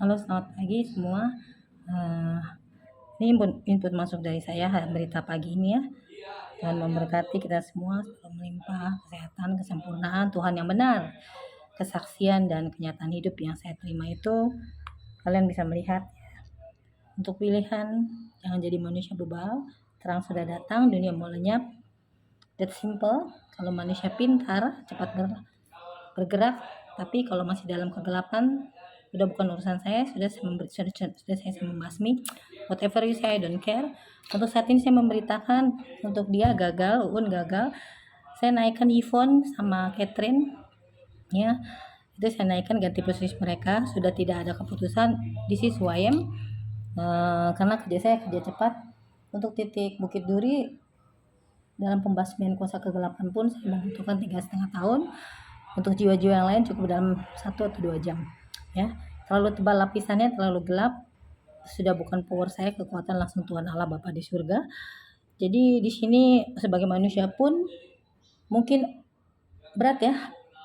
Halo, selamat pagi semua. Eh, ini input masuk dari saya berita pagi ini ya. Tuhan memberkati kita semua selalu melimpah kesehatan, kesempurnaan Tuhan yang benar. Kesaksian dan kenyataan hidup yang saya terima itu kalian bisa melihat ya. Untuk pilihan jangan jadi manusia bebal. Terang sudah datang, dunia mau lenyap. That simple. Kalau manusia pintar, cepat bergerak, tapi kalau masih dalam kegelapan udah bukan urusan saya, sudah saya membasmi. Whatever you say, I don't care. Untuk saat ini saya memberitakan untuk dia gagal, gagal. Saya naikkan Yvonne sama Catherine ya, itu saya naikkan ganti posisi mereka. Sudah tidak ada keputusan, this is who I am. Karena kerja saya kerja cepat. Untuk titik Bukit Duri dalam pembasmian kuasa kegelapan pun saya membutuhkan 3,5 tahun. Untuk jiwa-jiwa yang lain cukup dalam 1 atau 2 jam ya. Terlalu tebal lapisannya, terlalu gelap, sudah bukan power saya, kekuatan langsung Tuhan Allah Bapa di surga. Jadi di sini sebagai manusia pun mungkin berat ya,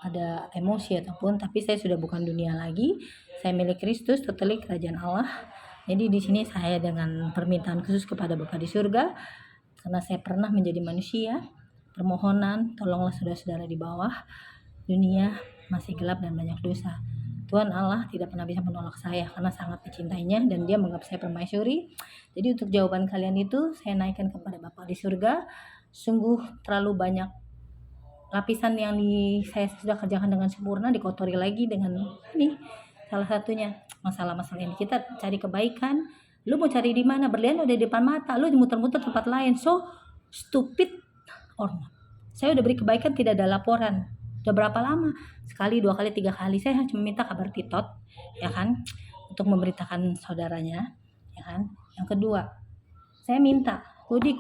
ada emosi ataupun, tapi saya sudah bukan dunia lagi, saya milik Kristus, totally kerajaan Allah. Jadi di sini saya dengan permintaan khusus kepada Bapa di surga, karena saya pernah menjadi manusia, permohonan tolonglah saudara-saudara di bawah, dunia masih gelap dan banyak dosa. Tuhan Allah tidak pernah bisa menolak saya karena sangat dicintainya dan dia menganggap saya permaisuri. Jadi untuk jawaban kalian itu saya naikkan kepada Bapa di surga. Sungguh terlalu banyak lapisan yang saya sudah kerjakan dengan sempurna dikotori lagi dengan ini. Salah satunya masalah-masalah ini. Kita cari kebaikan, lu mau cari di mana? Berlian udah di depan mata, lu muter-muter tempat lain. So stupid or not. Saya udah beri kebaikan, tidak ada laporan. Udah berapa lama? Sekali, 2 kali, 3 kali. Saya cuma minta kabar Titot, ya kan, untuk memberitakan saudaranya, ya kan. Yang kedua, saya minta Kudi,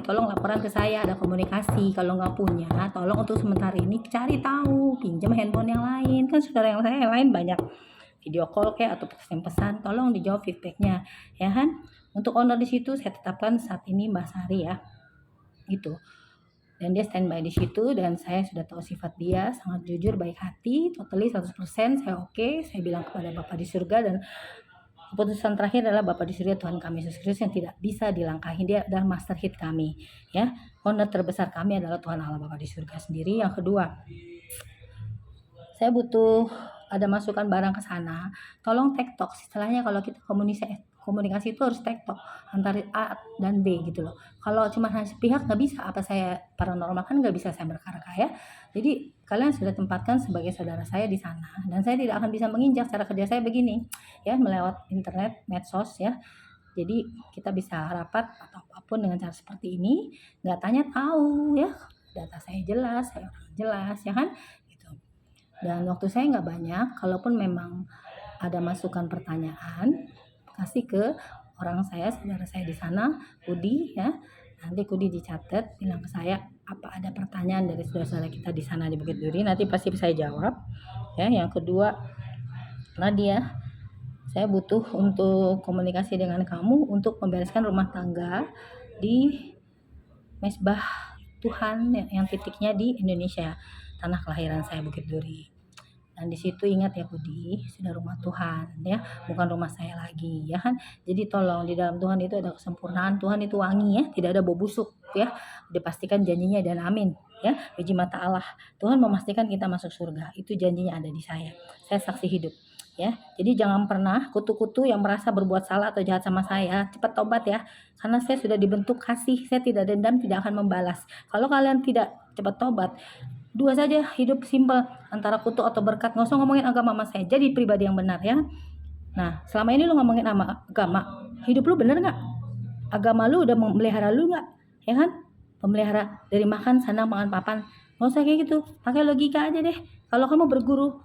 tolong laporan ke saya, ada komunikasi. Kalau nggak punya, tolong untuk sementara ini cari tahu, pinjam handphone yang lain. Kan saudara yang saya yang lain banyak video call kayak atau pesan-pesan, tolong dijawab feedbacknya, ya kan. Untuk owner di situ saya tetapkan saat ini Mbak Sari ya, itu. Dan dia standby di situ dan saya sudah tahu sifat dia, sangat jujur, baik hati, totally 100% saya oke. Saya bilang kepada Bapa di surga dan keputusan terakhir adalah Bapa di surga Tuhan kami Yesus Kristus yang tidak bisa dilangkahi. Dia adalah master hit kami ya. Honor terbesar kami adalah Tuhan Allah Bapa di surga sendiri. Yang kedua, saya butuh ada masukan barang ke sana, tolong tektok. Istilahnya kalau kita komunikasi itu harus tektok antara A dan B gitu loh. Kalau cuma hanya sepihak nggak bisa. Apa saya paranormal kan nggak bisa saya berkarya ya. Jadi kalian sudah tempatkan sebagai saudara saya di sana dan saya tidak akan bisa menginjak. Cara kerja saya begini ya, melewat internet, medsos ya. Jadi kita bisa rapat atau apapun dengan cara seperti ini, nggak tanya tahu ya, data saya jelas, saya orang jelas ya kan. Dan waktu saya nggak banyak, kalaupun memang ada masukan pertanyaan, kasih ke orang saya, saudara saya di sana, Kudi ya. Nanti Kudi dicatat, bilang ke saya apa ada pertanyaan dari saudara-saudara kita di sana di Bukit Duri, nanti pasti saya jawab. Ya, yang kedua, Nadia, saya butuh untuk komunikasi dengan kamu untuk membereskan rumah tangga di Mesbah Tuhan yang titiknya di Indonesia, tanah kelahiran saya Bukit Duri. Dan di situ ingat ya Kudi, sudah rumah Tuhan ya, bukan rumah saya lagi ya kan. Jadi tolong, di dalam Tuhan itu ada kesempurnaan, Tuhan itu wangi ya, tidak ada bau busuk ya. Dipastikan janjinya dan amin ya. Biji mata Allah. Tuhan memastikan kita masuk surga. Itu janjinya ada di saya. Saya saksi hidup ya. Jadi jangan pernah kutu-kutu yang merasa berbuat salah atau jahat sama saya, cepat tobat ya. Karena saya sudah dibentuk kasih, saya tidak dendam, tidak akan membalas. Kalau kalian tidak cepat tobat, dua saja, hidup simpel, antara kutuk atau berkat. Nggak usah ngomongin agama sama saya, jadi pribadi yang benar ya. Nah selama ini lu ngomongin agama, hidup lu bener nggak? Agama lu udah memelihara lu nggak? Ya kan, pemelihara dari makan sandang pangan papan. Nggak usah kayak gitu, pakai logika aja deh. Kalau kamu berguru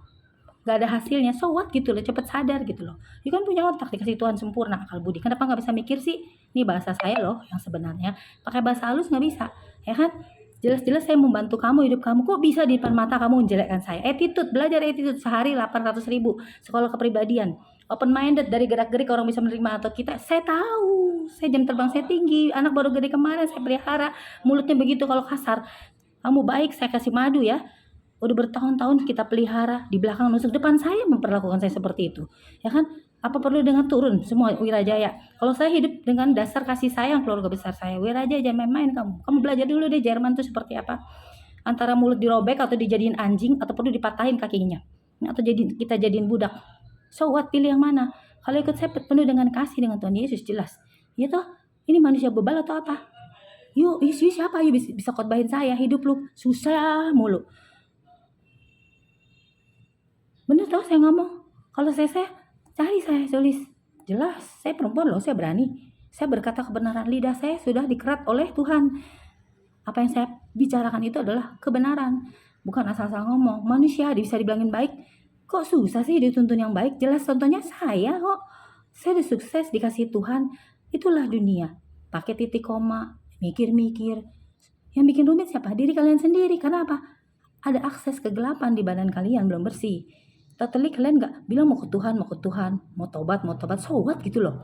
nggak ada hasilnya, so what gitu loh, cepet sadar gitu loh. You kan punya otak, dikasih Tuhan sempurna akal budi, kenapa nggak bisa mikir sih? Ini bahasa saya loh yang sebenarnya, pakai bahasa halus nggak bisa ya kan. Jelas-jelas saya membantu kamu, hidup kamu, kok bisa di depan mata kamu menjelekkan saya? Attitude, belajar attitude sehari 800.000, sekolah kepribadian, open minded, dari gerak-gerik orang bisa menerima atau kita. Saya tahu, saya jam terbang saya tinggi, anak baru gede kemarin saya pelihara, mulutnya begitu kalau kasar. Kamu baik, saya kasih madu ya. Udah bertahun-tahun kita pelihara, di belakang nusuk, depan saya memperlakukan saya seperti itu ya kan. Apa perlu dengan turun semua Wirajaya? Kalau saya hidup dengan dasar kasih sayang keluarga besar saya. Wirajaya jangan main-main kamu. Kamu belajar dulu deh Jerman tuh seperti apa. Antara mulut dirobek atau dijadiin anjing atau perlu dipatahin kakinya. Atau kita jadiin budak. So what, pilih yang mana? Kalau ikut saya penuh dengan kasih dengan Tuhan Yesus jelas. Ya toh, ini manusia bebal atau apa? Yuk siapa? Yuk bisa khotbahin saya. Hidup lu susah mulu. Bener toh saya ngomong. Kalau saya cari saya tulis. Jelas, saya perempuan loh, saya berani. Saya berkata kebenaran, lidah saya sudah dikerat oleh Tuhan. Apa yang saya bicarakan itu adalah kebenaran. Bukan asal-asal ngomong. Manusia bisa dibilangin baik. Kok susah sih dituntun yang baik? Jelas contohnya saya kok. Saya udah sukses dikasih Tuhan. Itulah dunia. Pakai titik koma, mikir-mikir. Yang bikin rumit siapa? Diri kalian sendiri. Karena apa? Ada akses kegelapan di badan kalian belum bersih. Totally kalian gak bilang mau ke Tuhan, mau tobat, so what gitu loh.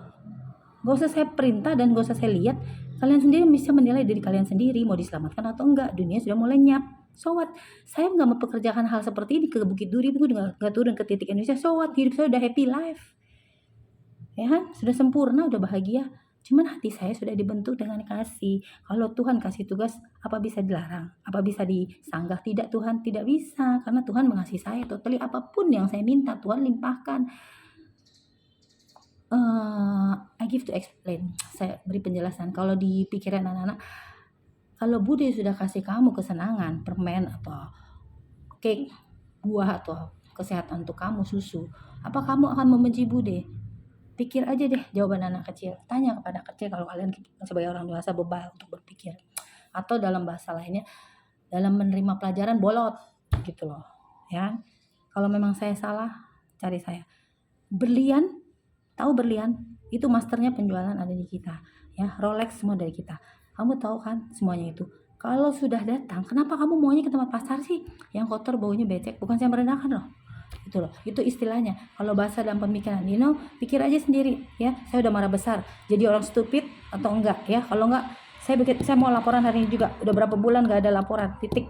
Gak usah saya perintah dan gak usah saya lihat. Kalian sendiri bisa menilai diri kalian sendiri mau diselamatkan atau enggak. Dunia sudah mulai nyap. So what? Saya gak mempekerjakan hal seperti ini ke Bukit Duri, gak turun ke titik Indonesia. So what? Hidup saya udah happy life. Ya kan? Sudah sempurna, udah bahagia. Cuman hati saya sudah dibentuk dengan kasih. Kalau Tuhan kasih tugas, apa bisa dilarang? Apa bisa disanggah? Tidak Tuhan, tidak bisa. Karena Tuhan mengasihi saya totally. Apapun yang saya minta, Tuhan limpahkan. I give to explain. Saya beri penjelasan. Kalau di pikiran anak-anak, kalau Bude sudah kasih kamu kesenangan, permen atau cake, buah atau kesehatan untuk kamu, susu, apa kamu akan membenci Bude? Pikir aja deh jawaban anak kecil. Tanya kepada anak kecil kalau kalian sebagai orang dewasa bebal untuk berpikir. Atau dalam bahasa lainnya, dalam menerima pelajaran bolot gitu loh. Ya. Kalau memang saya salah, cari saya. Berlian, tahu berlian? Itu masternya penjualan ada di kita. Ya, Rolex semua dari kita. Kamu tahu kan semuanya itu. Kalau sudah datang, kenapa kamu maunya ke tempat pasar sih? Yang kotor baunya becek. Bukan saya merendahkan loh. Itu loh, itu istilahnya. Kalau bahasa dalam pemikiran, pikir aja sendiri ya. Saya udah marah besar. Jadi orang stupid atau enggak ya? Kalau enggak, saya mau laporan hari ini juga. Udah berapa bulan gak ada laporan. Titik.